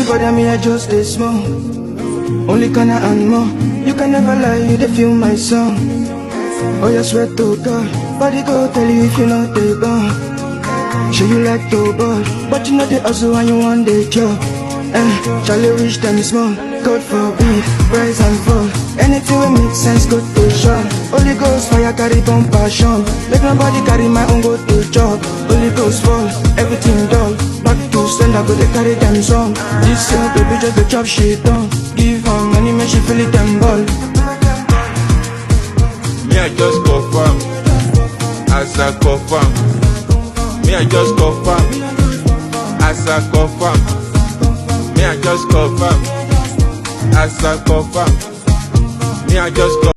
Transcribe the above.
bother me, I just stay small. Only kinda and more. You can never lie, you dey feel my song. Oh, you swear to God, body go tell you if you know they gone. Sure you like to ball, but you know they also when you want the job. Charlie rich them small, God forbid, rise and fall. Anything will make sense, go to shop. Holy Ghost fire carry bomb passion. Make nobody carry my own go to job. Holy Ghost fall, everything dull. Back to sender, go they carry them song. This young baby just the chop shit down. Give her money, make she feel it them ball. Me I just confirm, as I confirm. Me I just confirm, as I confirm. Me I just confirm, as I confirm. Me I just confirm.